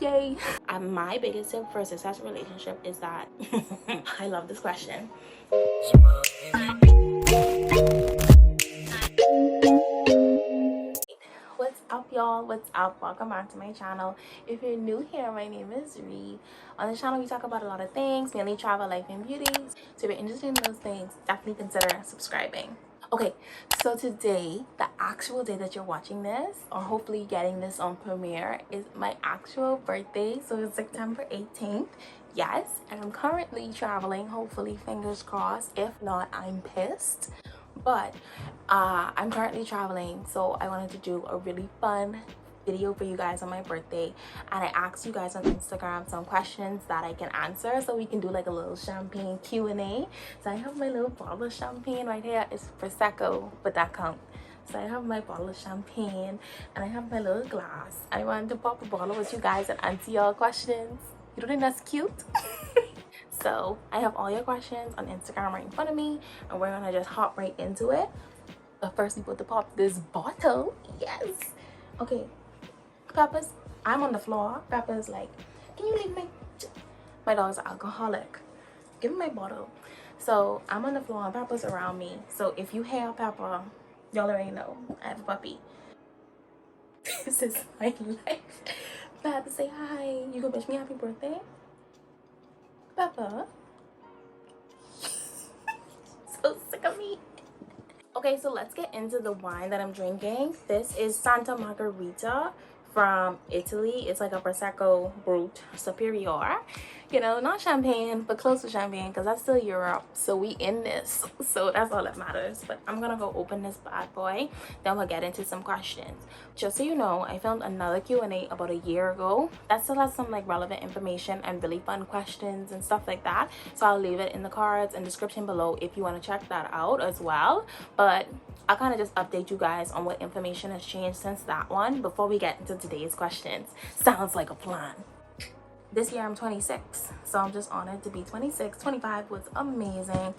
Yay. My biggest tip for a successful relationship is that I love this question. What's up, y'all? What's up? Welcome back to my channel. If you're new here, my name is Ree. On this channel we talk about a lot of things, mainly travel, life, and beauty. So if you're interested in those things, definitely consider subscribing. Okay, so today, the actual day that you're watching this, or hopefully getting this on premiere, is my actual birthday. So it's September 18th. Yes, and I'm currently traveling. Hopefully, fingers crossed. If not, I'm pissed. But I'm currently traveling, so I wanted to do a really fun video for you guys on my birthday, and I asked you guys on Instagram some questions that I can answer, so we can do like a little champagne Q&A. So I have my little bottle of champagne right here. It's Prosecco, but that counts. So I have my bottle of champagne and I have my little glass. I wanted to pop a bottle with you guys and answer y'all questions. You don't think that's cute? So I have all your questions on Instagram right in front of me, and we're gonna just hop right into it. But first we put to pop this bottle. Yes. Okay, Pepper's, I'm on the floor. Pepper's like, can you leave my dog's an alcoholic. Give me my bottle. So I'm on the floor and Pepper's around me. So if you hear Pepper, y'all already know I have a puppy. This is my life. Pepper, say hi. You gonna wish me happy birthday? Pepper. So sick of me. Okay, so let's get into the wine that I'm drinking. This is Santa Margherita from Italy. It's like a Prosecco Brut Superior. You know, not champagne, but close to champagne, because that's still Europe. So we in this. So that's all that matters. But I'm gonna go open this bad boy. Then we'll get into some questions. Just so you know, I filmed another Q&A about a year ago. That still has some like relevant information and really fun questions and stuff like that. So I'll leave it in the cards and description below if you want to check that out as well. But I'll kind of just update you guys on what information has changed since that one before we get into today's questions. Sounds like a plan. This year I'm 26, so I'm just honored to be 26. 25 was amazing.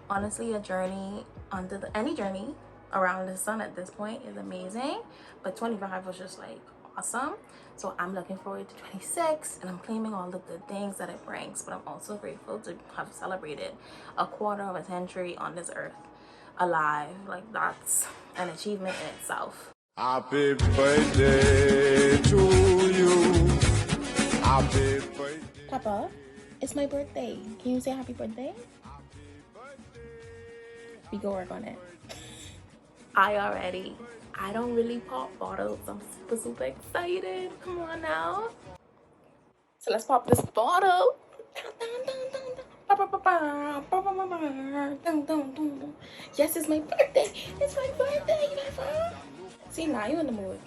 Honestly, a journey any journey around the sun at this point is amazing, but 25 was just like awesome. So I'm looking forward to 26, and I'm claiming all the good things that it brings, but I'm also grateful to have celebrated a quarter of a century on this earth alive. Like, that's an achievement in itself. Happy birthday to you. Happy birthday. Papa, it's my birthday. Can you say happy birthday? We go work on it. I don't really pop bottles. I'm super excited. Come on now. So let's pop this bottle. Yes, it's my birthday. It's my birthday, never. See, now you're in the mood.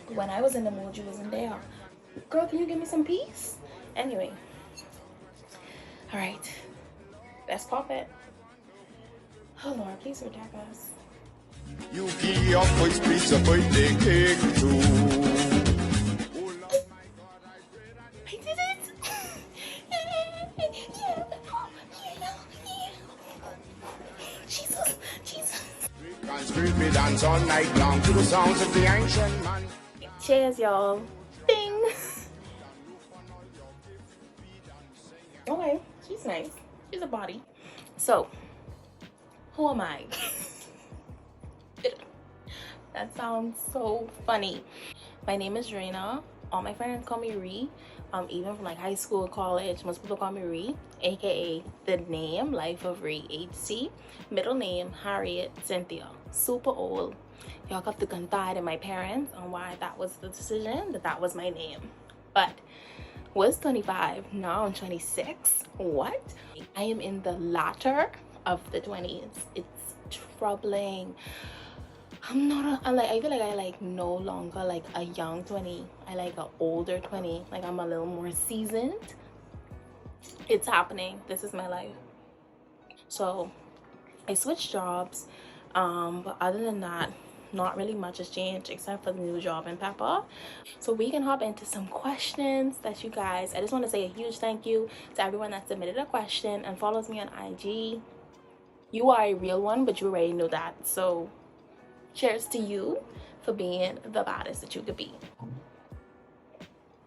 When I was in the mood, you wasn't there. Girl, can you give me some peace? Anyway. All right. Let's pop it. Oh, Lord, please protect us. You give your first piece of birthday cake too. I did it! Jesus. And street me dance all night long to the songs of the ancient man. Cheers, y'all. Ding! Okay, she's nice. She's a body. So, who am I? That sounds so funny. My name is Reina. All my friends call me Ree. Even from like high school, college, most people call me Ree, aka the name Life of Ree HC. Middle name Harriet Cynthia. Super old. Y'all have to confide in my parents on why that was the decision, that was my name. But was 25, now I'm 26. What? I am in the latter of the 20s. It's troubling. I feel like I like no longer like a young 20. I like an older 20. Like, I'm a little more seasoned. It's happening. This is my life. So I switched jobs, but other than that, not really much has changed except for the new job in Pepper. So we can hop into some questions that you guys, I just want to say a huge thank you to everyone that submitted a question and follows me on IG. You are a real one, but you already know that. So cheers to you for being the baddest that you could be.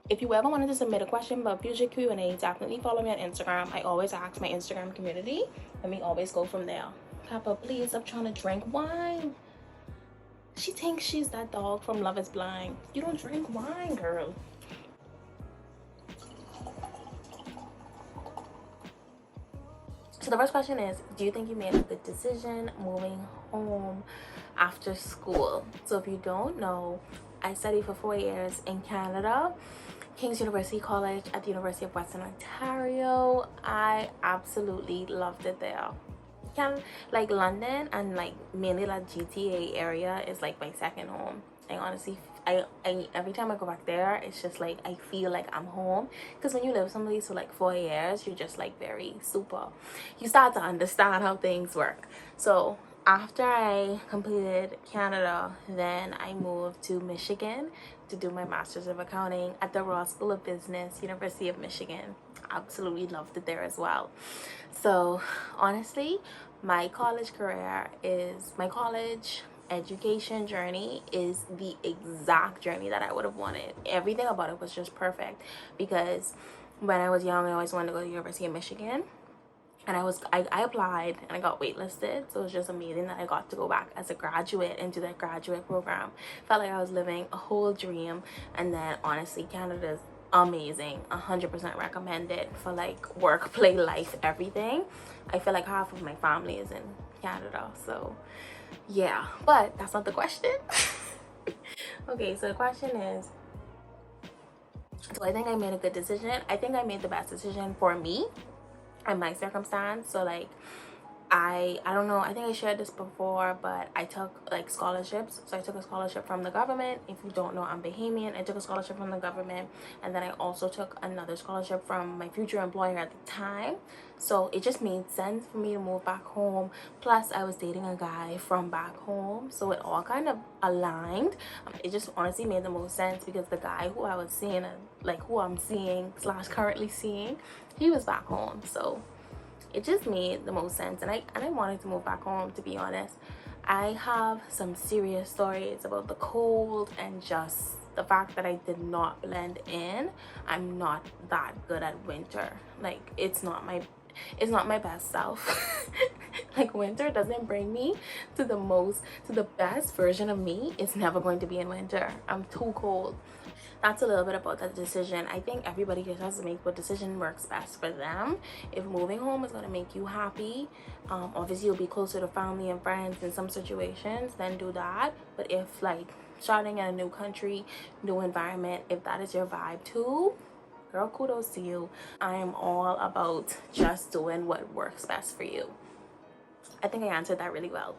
If you ever wanted to submit a question about future Q&A, definitely follow me on Instagram. I always ask my Instagram community, and we always go from there. Papa, please stop trying to drink wine. She thinks she's that dog from Love is Blind. You don't drink wine, girl. So the first question is, do you think you made a good decision moving home after school? So if you don't know, I studied for 4 years in Canada, King's University College at the University of Western Ontario. I absolutely loved it there. Like London and like mainly that GTA area is like my second home. I honestly, I every time I go back there, it's just like I feel like I'm home. Because when you live someplace for like 4 years, you're just like very super. You start to understand how things work. So after I completed Canada, then I moved to Michigan to do my master's of accounting at the Ross School of Business, University of Michigan. Absolutely loved it there as well. So honestly, my college education journey is the exact journey that I would have wanted. Everything about it was just perfect, because when I was young, I always wanted to go to the University of Michigan. And I applied and I got waitlisted. So it was just amazing that I got to go back as a graduate into that graduate program. Felt like I was living a whole dream. And then honestly, Canada's amazing. 100% recommend it for like work, play, life, everything. I feel like half of my family is in Canada. So yeah, but that's not the question. Okay, so the question is, do I think I made a good decision? I think I made the best decision for me and my circumstance. So like I don't know, I think I shared this before, but I took like scholarships. So I took a scholarship from the government. If you don't know, I'm Bahamian. I took a scholarship from the government, and then I also took another scholarship from my future employer at the time. So it just made sense for me to move back home. Plus I was dating a guy from back home, so it all kind of aligned. It just honestly made the most sense, because the guy who I was seeing, like who I'm seeing / currently seeing, he was back home. So it just made the most sense, and I wanted to move back home, to be honest. I have some serious stories about the cold and just the fact that I did not blend in. I'm not that good at winter. Like it's not my best self. Like winter doesn't bring me to the best version of me. It's never going to be in winter. I'm too cold. That's a little bit about that decision. I think everybody just has to make what decision works best for them. If moving home is going to make you happy, obviously you'll be closer to family and friends in some situations, then do that. But if like starting in a new country, new environment, if that is your vibe too, girl, kudos to you. I am all about just doing what works best for you. I think I answered that really well.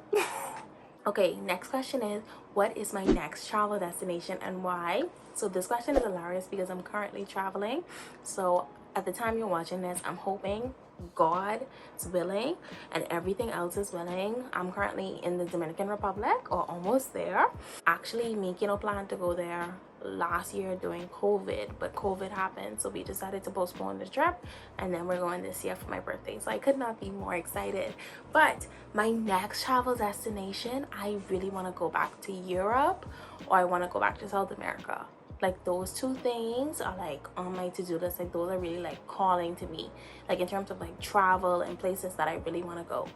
Okay, next question is, what is my next travel destination and why? So this question is hilarious because I'm currently traveling. So at the time you're watching this, I'm hoping God is willing and everything else is willing. I'm currently in the Dominican Republic, or almost there. Actually making a plan to go there last year during COVID, but COVID happened, so we decided to postpone the trip, and then we're going this year for my birthday. So I could not be more excited. But my next travel destination, I really want to go back to Europe, or I want to go back to South America. Like those two things are like on my to-do list. Like those are really like calling to me, like in terms of like travel and places that I really want to go.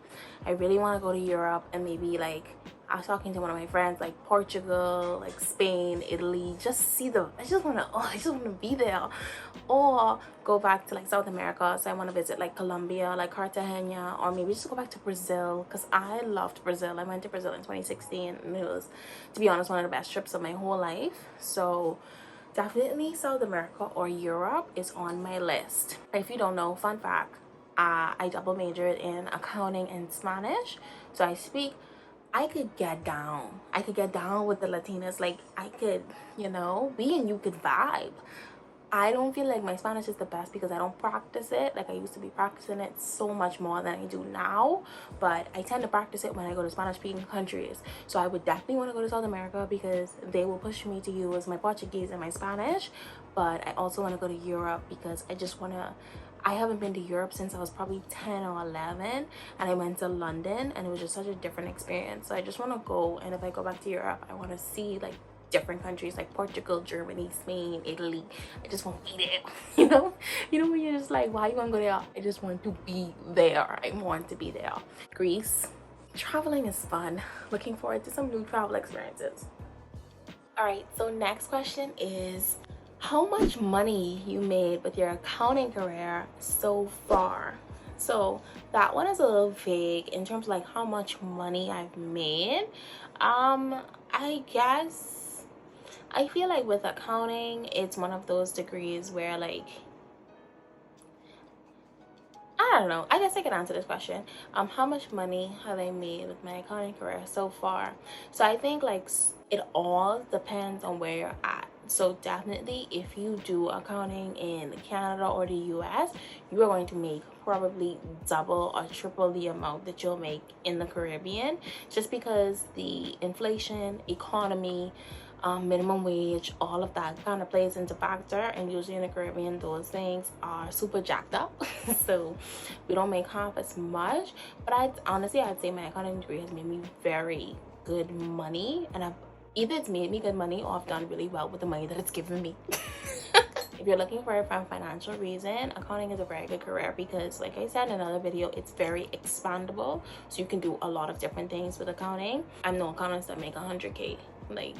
I really want to go to Europe, and maybe like I was talking to one of my friends, like Portugal, like Spain, Italy, just see the, I just want to be there. Or go back to like South America. So I want to visit like Colombia, like Cartagena, or maybe just go back to Brazil, because I loved Brazil. I went to Brazil in 2016, and it was, to be honest, one of the best trips of my whole life. So definitely South America or Europe is on my list. If you don't know, fun fact, I double majored in accounting and Spanish. So I could get down. I could get down with the Latinas. Like I could, you know, we and you could vibe. I don't feel like my Spanish is the best because I don't practice it. Like I used to be practicing it so much more than I do now. But I tend to practice it when I go to Spanish speaking countries. So I would definitely want to go to South America because they will push me to use my Portuguese and my Spanish. But I also want to go to Europe because I haven't been to Europe since I was probably 10 or 11, and I went to London, and it was just such a different experience. So I just want to go, and if I go back to Europe, I want to see like different countries like Portugal, Germany, Spain, Italy. I just want to eat it. When you're just like, why you want to go there? I just want to be there. I want to be there. Greece. Traveling is fun. Looking forward to some new travel experiences. All right, so next question is how much money you made with your accounting career so far. So that one is a little vague in terms of like how much money I've made. I guess I feel like with accounting, it's one of those degrees where like I don't know. I guess I can answer this question. How much money have I made with my accounting career so far? So I think like it all depends on where you're at. So definitely, if you do accounting in Canada or the US, you are going to make probably double or triple the amount that you'll make in the Caribbean, just because the inflation, economy, minimum wage, all of that kind of plays into factor. And usually in the Caribbean, those things are super jacked up. So we don't make half as much. But I'd say my accounting degree has made me very good money, and either it's made me good money or I've done really well with the money that it's given me. If you're looking for it for a financial reason, accounting is a very good career because, like I said in another video, it's very expandable. So you can do a lot of different things with accounting. I know accountants that make 100K, like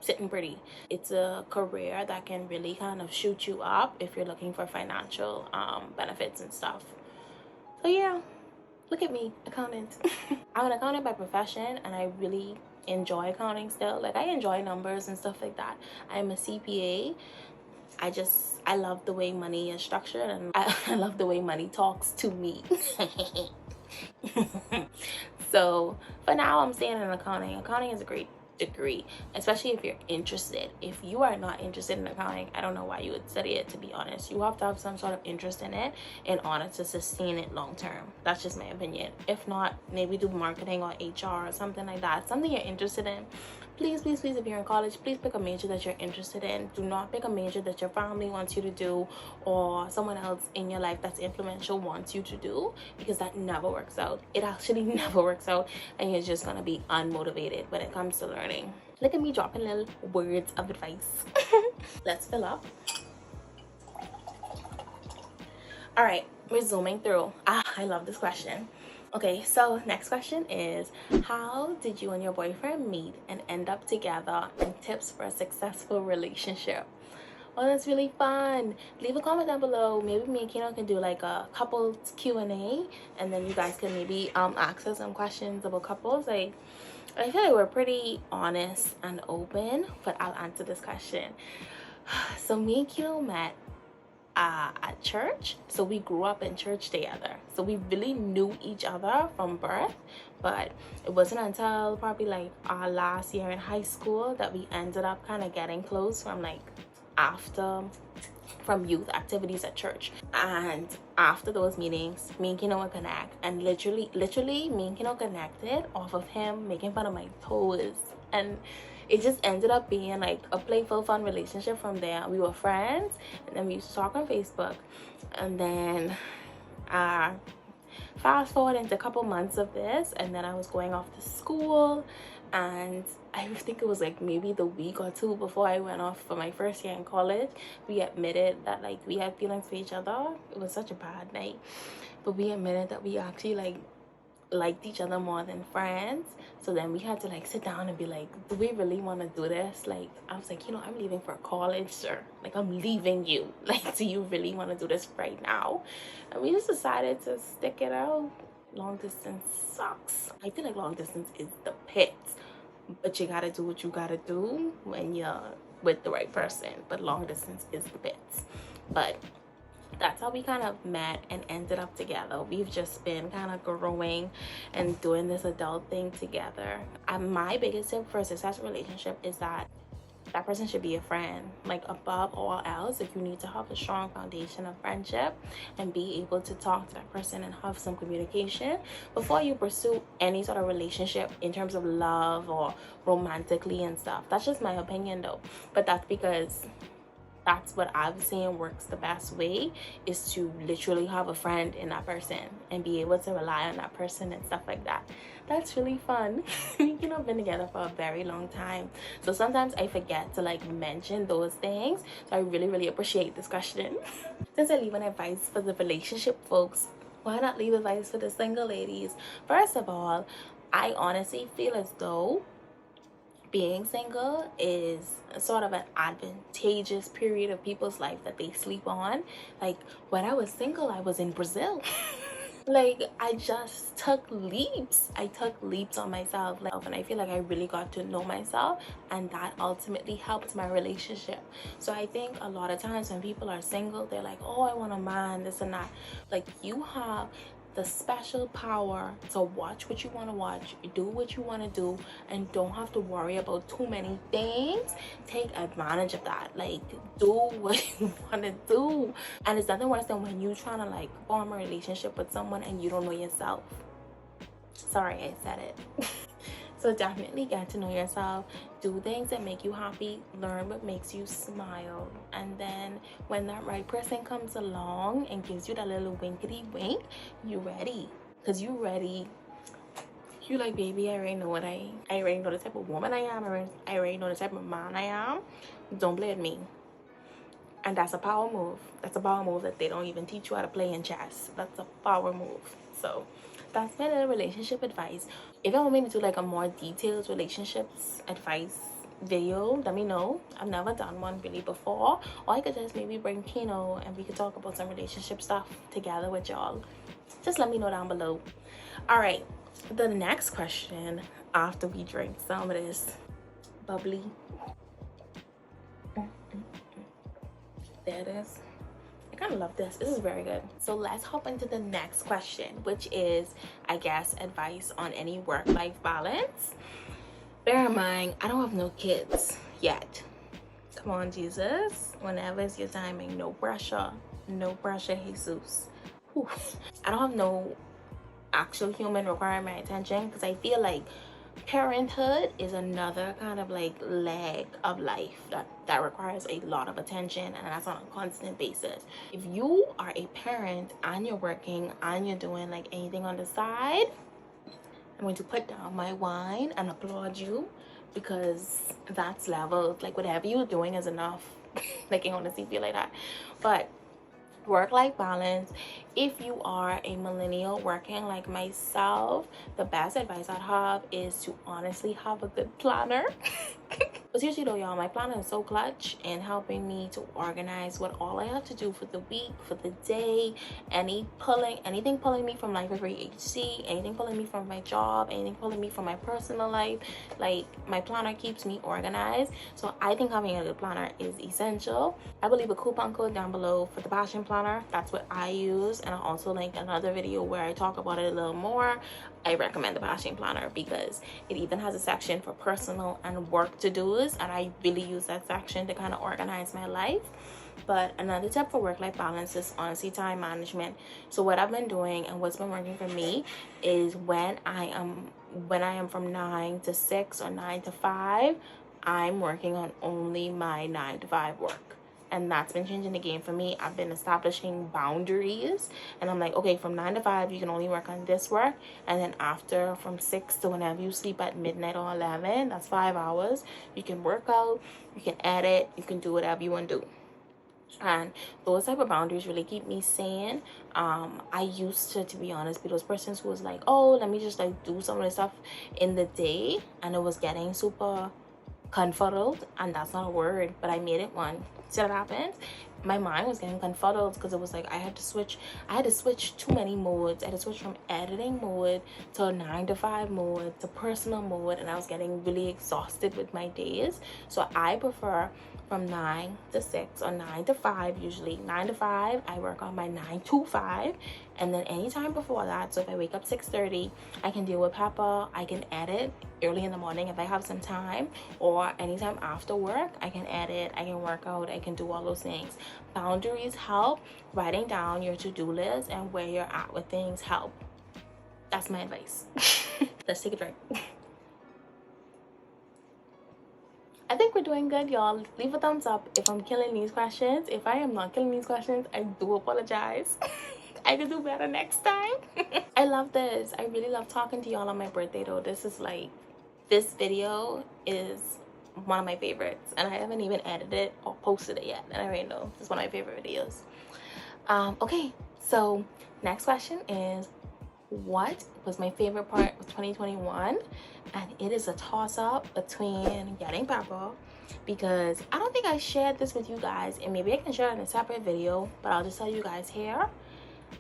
sitting pretty. It's a career that can really kind of shoot you up if you're looking for financial benefits and stuff. So yeah, look at me, accountant. I'm an accountant by profession, and I really enjoy accounting still. Like, I enjoy numbers and stuff like that. I'm a CPA. I love the way money is structured, and I love the way money talks to me. So for now, I'm staying in accounting. Accounting is a great degree, especially if you're interested. If you are not interested in accounting, I don't know why you would study it, to be honest. You have to have some sort of interest in it in order to sustain it long term. That's just my opinion. If not, maybe do marketing or HR or something like that, something you're interested in. Please, if you're in college, please pick a major that you're interested in. Do not pick a major that your family wants you to do or someone else in your life that's influential wants you to do, because that never works out. It actually never works out, and you're just gonna be unmotivated when it comes to learning. Look at me dropping little words of advice. Let's fill up. All right, we're zooming through. I love this question. Okay, so next question is, how did you and your boyfriend meet and end up together, and tips for a successful relationship? Oh, that's really fun. Leave a comment down below. Maybe me and Kino can do like a couples Q&A, and then you guys can maybe ask us some questions about couples. Like, I feel like we're pretty honest and open, but I'll answer this question. So me and Kino met at church. So we grew up in church together. So we really knew each other from birth, but it wasn't until probably like our last year in high school that we ended up kind of getting close from youth activities at church. And after those meetings, me and Kino would connect, and literally me and Kino connected off of him making fun of my toes, and it just ended up being like a playful, fun relationship from there. We were friends, and then we used to talk on Facebook. And then fast forward into a couple months of this, and then I was going off to school, and I think it was like maybe the week or two before I went off for my first year in college, we admitted that like we had feelings for each other. It was such a bad night, but we admitted that we actually liked each other more than friends. So then we had to like sit down and be like, do we really want to do this? Like, I was like, I'm leaving for college, sir. Like, I'm leaving you. Like, do you really want to do this right now? And we just decided to stick it out. Long distance sucks. I feel like long distance is the pits, but you gotta do what you gotta do when you're with the right person. But long distance is the pits. But that's how we kind of met and ended up together. We've just been kind of growing and doing this adult thing together. My biggest tip for a successful relationship is that person should be a friend. Like, above all else, if you need to have a strong foundation of friendship and be able to talk to that person and have some communication before you pursue any sort of relationship in terms of love or romantically and stuff. That's just my opinion though, but that's because That's what I've seen works the best way, is to literally have a friend in that person and be able to rely on that person and stuff like that. That's really fun. I've been together for a very long time, so sometimes I forget to like mention those things. So I really, really appreciate this question. Since I leave an advice for the relationship folks, why not leave advice for the single ladies? First of all, I honestly feel as though being single is sort of an advantageous period of people's life that they sleep on. Like when I was single, I was in Brazil. Like I just took leaps. I took leaps on myself, like, and I feel like I really got to know myself, and that ultimately helped my relationship. So I think a lot of times when people are single, they're like, oh, I want a man, this and that. Like, you have the special power to watch what you want to watch, do what you want to do, and don't have to worry about too many things. Take advantage of that. Like, do what you want to do. And it's nothing worse than when you trying to like form a relationship with someone and you don't know yourself. Sorry, I said it. So definitely get to know yourself, do things that make you happy, learn what makes you smile, and then when that right person comes along and gives you that little winkety wink, you ready. Because you ready. You like, baby, I already know I already know the type of woman I am. I already know the type of man I am. Don't blame me. And that's a power move. That's a power move that they don't even teach you how to play in chess. That's a power move. So that's my little relationship advice. If you want me to do like a more detailed relationships advice video, let me know. I've never done one really before. Or I could just maybe bring Kino and we could talk about some relationship stuff together with y'all. Just let me know down below. All right, the next question, after we drink some of this bubbly, there it is. I kind of love this. This is very good. So let's hop into the next question, which is, I guess, advice on any work-life balance. Bear in mind, I don't have no kids yet. Come on, Jesus. Whenever it's your timing, no pressure. No pressure, Jesus. Whew. I don't have no actual human requiring my attention, because I feel like parenthood is another kind of like leg of life that requires a lot of attention, and that's on a constant basis. If you are a parent and you're working and you're doing like anything on the side, I'm going to put down my wine and applaud you, because that's levels. Like, whatever you're doing is enough. Like, I honestly feel like that. But work-life balance, if you are a millennial working like myself, the best advice I'd have is to honestly have a good planner. But seriously though, y'all, my planner is so clutch in helping me to organize what all I have to do for the week, for the day, anything pulling me from Life of HC, anything pulling me from my job, anything pulling me from my personal life. Like, my planner keeps me organized. So I think having a good planner is essential. I will leave a coupon code down below for the passion planner. That's what I use, and I'll also link another video where I talk about it a little more. I recommend the passion planner because it even has a section for personal and work to-dos, and I really use that section to kind of organize my life. But another tip for work-life balance is honestly time management. So what I've been doing and what's been working for me is when I am from 9 to 6 or 9 to 5, I'm working on only my 9 to 5 work. And that's been changing the game for me. I've been establishing boundaries, and I'm like, okay, from 9 to 5 you can only work on this work, and then after, from 6 to whenever you sleep at midnight or 11, that's 5 hours, you can work out, you can edit, you can do whatever you want to do. And those type of boundaries really keep me sane. I used to be honest, be those persons who was like, oh, let me just like do some of the stuff in the day, and it was getting super confuddled, and that's not a word, but I made it one. See what happens? My mind was getting confuddled because it was like I had to switch too many modes. I had to switch from editing mode to 9 to 5 mode to personal mode, and I was getting really exhausted with my days. So I prefer from 9 to 6 or 9 to 5. Usually 9 to 5 I work on my 9 to 5, and then anytime before that, so if I wake up 6:30, I can deal with Pepper, I can edit early in the morning if I have some time, or anytime after work I can edit, I can work out, I can do all those things. Boundaries help. Writing down your to-do list and where you're at with things help. That's my advice. Let's take a drink. I think we're doing good, y'all. Leave a thumbs up if I'm killing these questions. If I am not killing these questions, I do apologize. I can do better next time. I love this. I really love talking to y'all on my birthday though. This is like, this video is one of my favorites, and I haven't even edited it or posted it yet, and I already know it's one of my favorite videos. Okay, so next question is, what was my favorite part of 2021? And it is a toss-up between getting Pepper, because I don't think I shared this with you guys, and maybe I can share it in a separate video, but I'll just tell you guys here.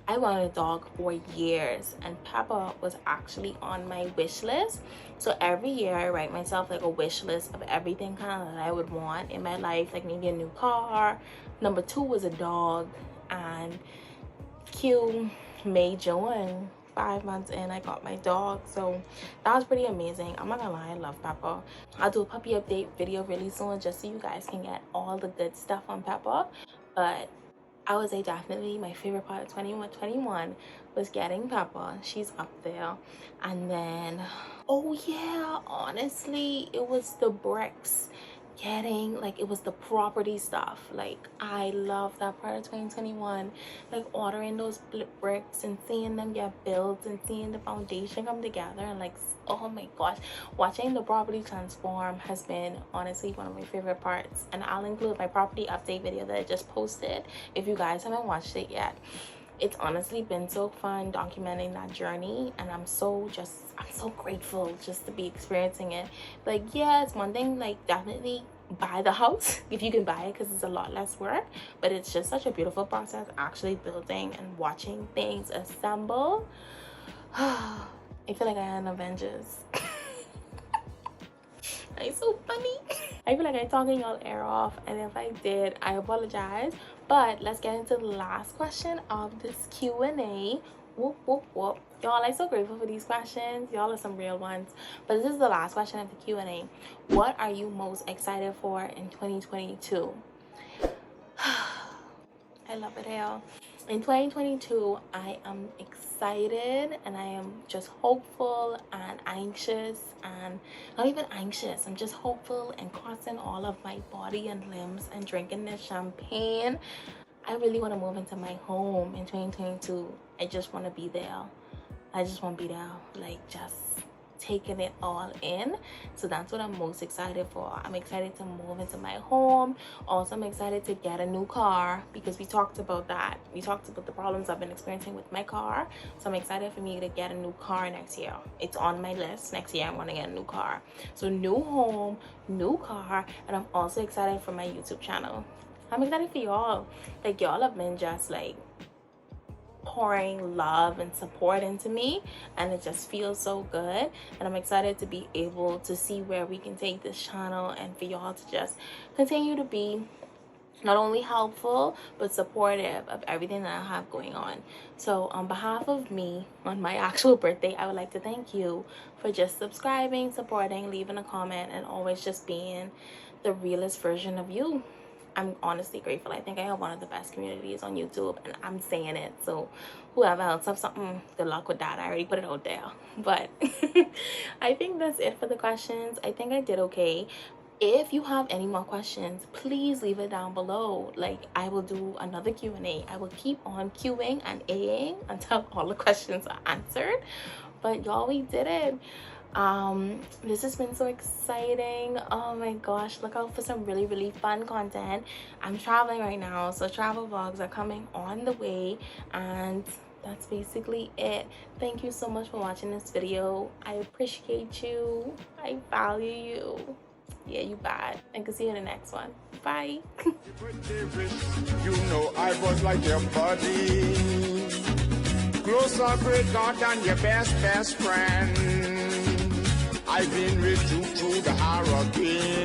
I wanted a dog for years, and Pepper was actually on my wish list. So every year I write myself like a wish list of everything kind of that I would want in my life, like maybe a new car. Number 2 was a dog, and May, June, 5 months in, I got my dog. So that was pretty amazing. I'm not gonna lie, I love Pepper. I'll do a puppy update video really soon, just so you guys can get all the good stuff on Pepper. But I would say definitely my favorite part of 2021 was getting Pepper. She's up there. And then, oh yeah, honestly, it was the bricks. Getting, like, it was the property stuff. Like, I love that part of 2021, like ordering those bricks and seeing them get built and seeing the foundation come together, and like, oh my gosh, watching the property transform has been honestly one of my favorite parts. And I'll include my property update video that I just posted if you guys haven't watched it yet. It's honestly been so fun documenting that journey, and I'm so grateful just to be experiencing it. Like, yeah, it's one thing, like, definitely buy the house if you can buy it, because it's a lot less work, but it's just such a beautiful process actually building and watching things assemble. I feel like I am Avengers. It's so funny. I feel like I'm talking y'all air off, and if I did, I apologize. But let's get into the last question of this Q&A. Whoop, whoop, whoop. Y'all, I'm so grateful for these questions. Y'all are some real ones. But this is the last question of the Q&A. What are you most excited for in 2022? I love it, hell. In 2022, I am excited, and I am just hopeful and anxious, and not even anxious. I'm just hopeful and crossing all of my body and limbs and drinking this champagne. I really want to move into my home in 2022. I just want to be there. I just want to be there, like, just taking it all in. So that's what I'm most excited for. I'm excited to move into my home. Also, I'm excited to get a new car, because we talked about that. We talked about the problems I've been experiencing with my car. So I'm excited for me to get a new car next year. It's on my list. Next year I'm going to get a new car. So new home, new car, and I'm also excited for my YouTube channel. I'm excited for y'all. Like, y'all have been just like pouring love and support into me, and it just feels so good. And I'm excited to be able to see where we can take this channel, and for y'all to just continue to be not only helpful but supportive of everything that I have going on. So on behalf of me, on my actual birthday, I would like to thank you for just subscribing, supporting, leaving a comment, and always just being the realest version of you. I'm honestly grateful. I think I have one of the best communities on YouTube, and I'm saying it. So whoever else have something, good luck with that. I already put it out there. But I think that's it for the questions. I think I did okay. If you have any more questions, please leave it down below. Like, I will do another Q&A. I will keep on queuing and Aing until all the questions are answered. But y'all, we did it. This has been so exciting. Oh my gosh, look out for some really fun content. I'm traveling right now, so travel vlogs are coming on the way, and that's basically it. Thank you so much for watching this video. I appreciate you. I value you. Yeah, you bad. I can see you in the next one. Bye. You know I was like your buddy, closer, greater than your best friend. I've been with you through the hurricane.